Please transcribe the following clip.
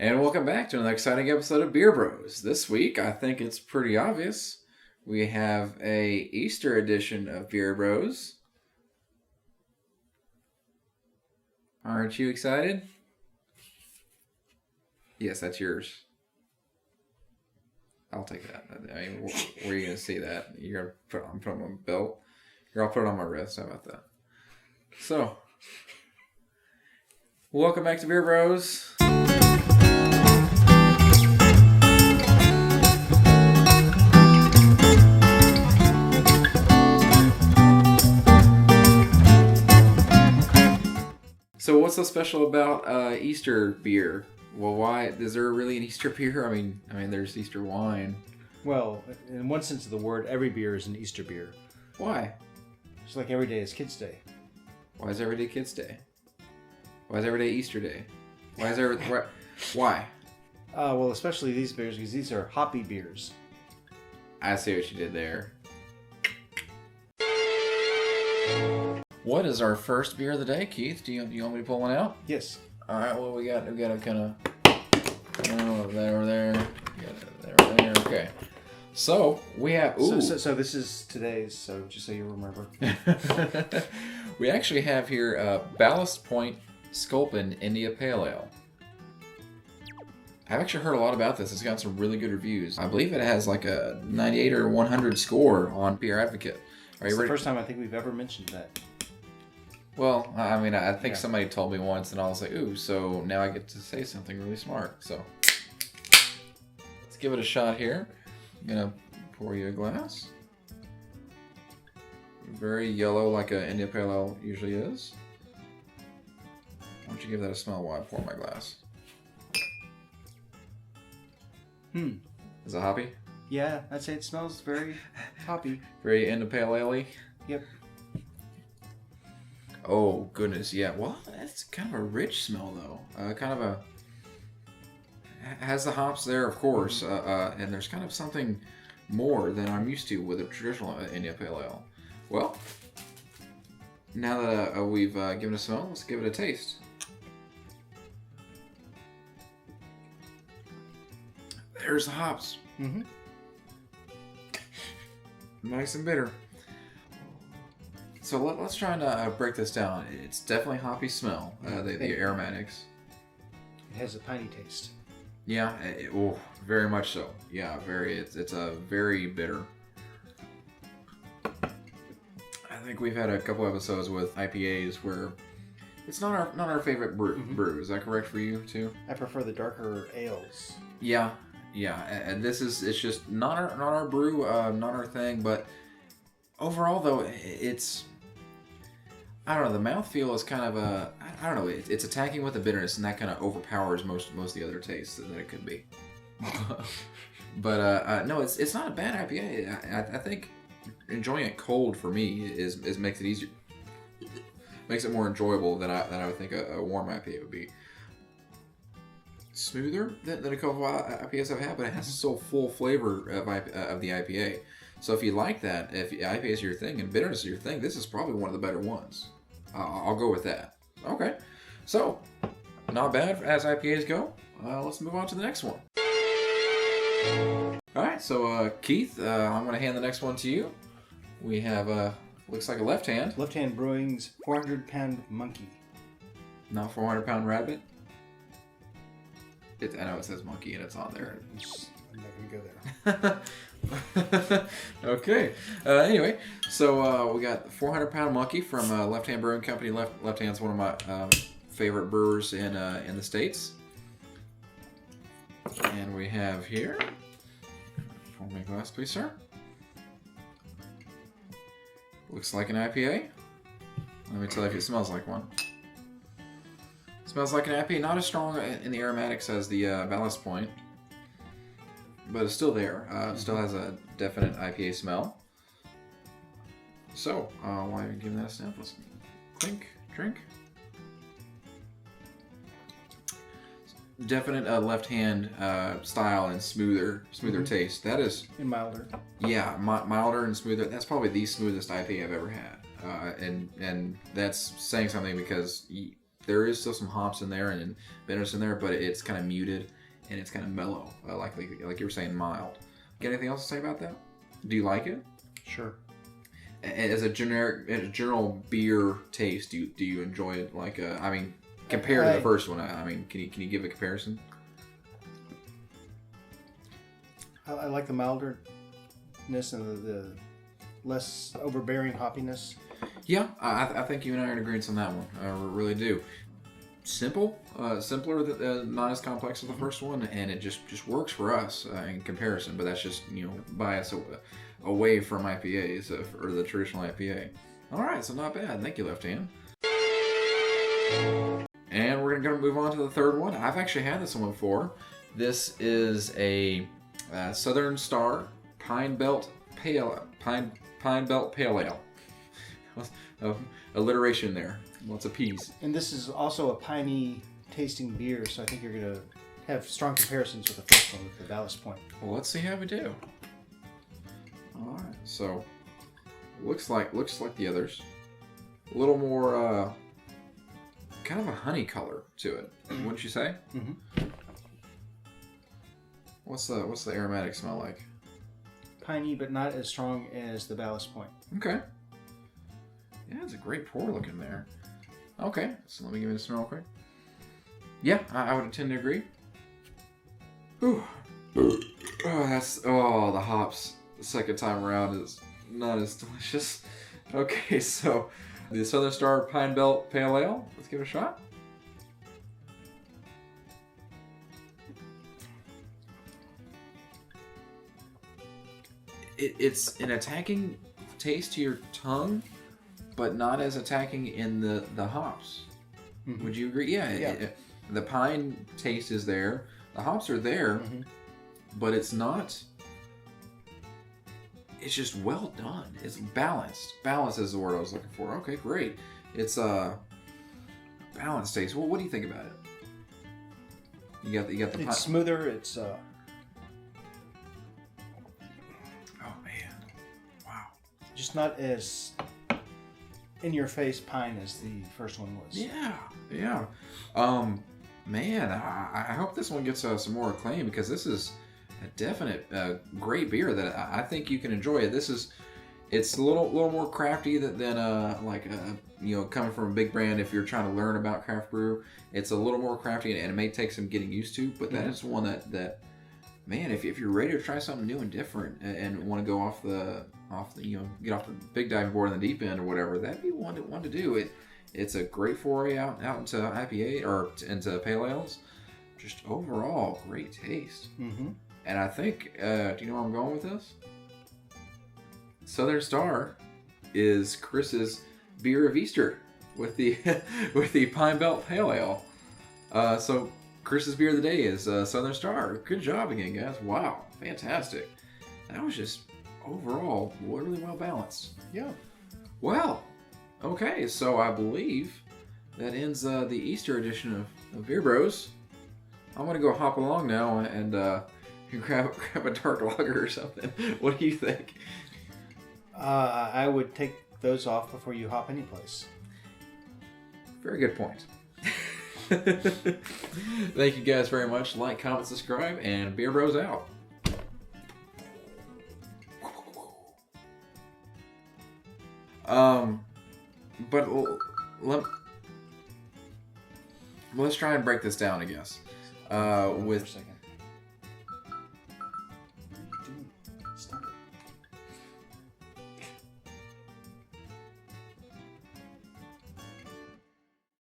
And welcome back to another exciting episode of Beer Bros. This week, I think it's pretty obvious. We have a Easter edition of Beer Bros. Aren't you excited? Yes, that's yours. I'll take that. I mean, where are you going to see that? You're going to put it on my belt? Here, I'll put it on my wrist. How about that? So, welcome back to Beer Bros. So what's so special about Easter beer? Well, why is there really an Easter beer? I mean, there's Easter wine. Well, in one sense of the word, every beer is an Easter beer. Why? Just like every day is Kids' Day. Why is every day Kids' Day? Why is every day Easter Day? Why? Well, especially these beers because these are hoppy beers. I see what you did there. What is our first beer of the day, Keith? Do you want me to pull one out? Yes. All right. Well, we got to kind of there. There. Okay. So we have. Ooh. So this is today's. So just so you remember. We actually have here Ballast Point Sculpin India Pale Ale. I've actually heard a lot about this. It's got some really good reviews. I believe it has like a 98 or 100 score on Beer Advocate. It's the first time I think we've ever mentioned that. Well, I mean, I think somebody told me once, and I was like, ooh, so now I get to say something really smart. So, let's give it a shot here. I'm going to pour you a glass. Very yellow, like an India Pale Ale usually is. Why don't you give that a smell while I pour my glass? Is it hoppy? Yeah, I'd say it smells very hoppy. Very India Pale Ale-y? Yep. Oh, goodness, yeah. Well, that's kind of a rich smell, though. Has the hops there, of course, and there's kind of something more than I'm used to with a traditional India Pale Ale. Well, now that we've given it a smell, let's give it a taste. There's the hops. Mm-hmm. Nice and bitter. So let's try and break this down. It's definitely hoppy smell, the aromatics. It has a piney taste. Yeah, very much so. Yeah, it's a very bitter. I think we've had a couple episodes with IPAs where it's not our favorite brew. Is that correct for you too? I prefer the darker ales. Yeah, and it's just not our brew, not our thing. But overall, though, it's. I don't know. The mouthfeel is kind of I don't know. It's attacking with the bitterness, and that kind of overpowers most of the other tastes that it could be. But no, it's not a bad IPA. I think enjoying it cold for me makes it easier, makes it more enjoyable than I would think a warm IPA would be. Smoother than a couple of IPAs I've had, but it has still full flavor of the IPA. So if you like that, if IPA is your thing and bitterness is your thing, this is probably one of the better ones. I'll go with that. Okay. So, not bad as IPAs go. Let's move on to the next one. All right. So, Keith, I'm going to hand the next one to you. We have, looks like a left hand. Left Hand Brewing's 400-pound monkey. Not 400-pound rabbit. I know it says monkey and it's on there. I'm not going to go there. Okay. Anyway, so we got 400-pound monkey from Left Hand Brewing Company. Left Hand's one of my favorite brewers in the States. And we have here. Pour me a glass, please, sir. Looks like an IPA. Let me tell you if it smells like one. Smells like an IPA, not as strong in the aromatics as the Ballast Point, but it's still there. Still has a definite IPA smell. So, why are you giving that a sniff? Let's clink, drink. Definite left hand style and smoother taste. That is. And milder. Yeah, milder and smoother. That's probably the smoothest IPA I've ever had. And that's saying something because there is still some hops in there and bitterness in there, but it's kind of muted and it's kind of mellow, like you were saying, mild. Got anything else to say about that? Do you like it? Sure. As a general beer taste, do you enjoy it? Like, I mean, compared to the first one, I mean, can you give a comparison? I like the milderness and the less overbearing hoppiness. Yeah, I think you and I are in agreement on that one. I really do. Simple, simpler, not as complex as the first one, and it just works for us in comparison. But that's just bias away from IPAs or the traditional IPA. All right, so not bad. Thank you, Left Hand. And we're gonna move on to the third one. I've actually had this one before. This is a Southern Star Pine Belt Pale Ale. Alliteration there. Lots of P's. And this is also a piney tasting beer, so I think you're going to have strong comparisons with the first one with the Ballast Point. Well, let's see how we do. All right, so looks like the others. A little more kind of a honey color to it, wouldn't you say? Mm-hmm. What's the aromatic smell like? Piney, but not as strong as the Ballast Point. Okay. Yeah, it's a great pour looking there. Okay, so let me give it a smell quick. Yeah, I would tend to agree. Ooh. The hops the second time around is not as delicious. Okay, so the Southern Star Pine Belt Pale Ale. Let's give it a shot. It's an attacking taste to your tongue, but not as attacking in the hops. Mm-hmm. Would you agree? Yeah. The pine taste is there. The hops are there, but it's not. It's just well done. It's balanced. Balanced is the word I was looking for. Okay, great. It's a balanced taste. Well, what do you think about it? You got the. It's smoother. It's. Oh man! Wow. Just not as in-your-face pine as the first one was. Yeah. Man, I hope this one gets some more acclaim because this is a definite great beer that I think you can enjoy. It's a little more crafty than coming from a big brand. If you're trying to learn about craft brew, it's a little more crafty and it may take some getting used to. But that is one that man, if you're ready to try something new and different and want to go off the get off the big diving board in the deep end or whatever, that'd be one to do. It's a great foray out into IPA or into pale ales. Just overall great taste. Mm-hmm. And I think, do you know where I'm going with this? Southern Star is Chris's beer of Easter with the with the Pine Belt Pale Ale. So Chris's beer of the day is Southern Star. Good job again, guys. Wow, fantastic. That was just overall really well balanced. Yeah. Well, okay, so I believe that ends the Easter edition of Beer Bros. I'm gonna go hop along now and grab a dark lager or something. What do you think? I would take those off before you hop any place. Very good point. Thank you guys very much. Like, comment, subscribe, and Beer Bros out. But let's try and break this down, I guess. For a second.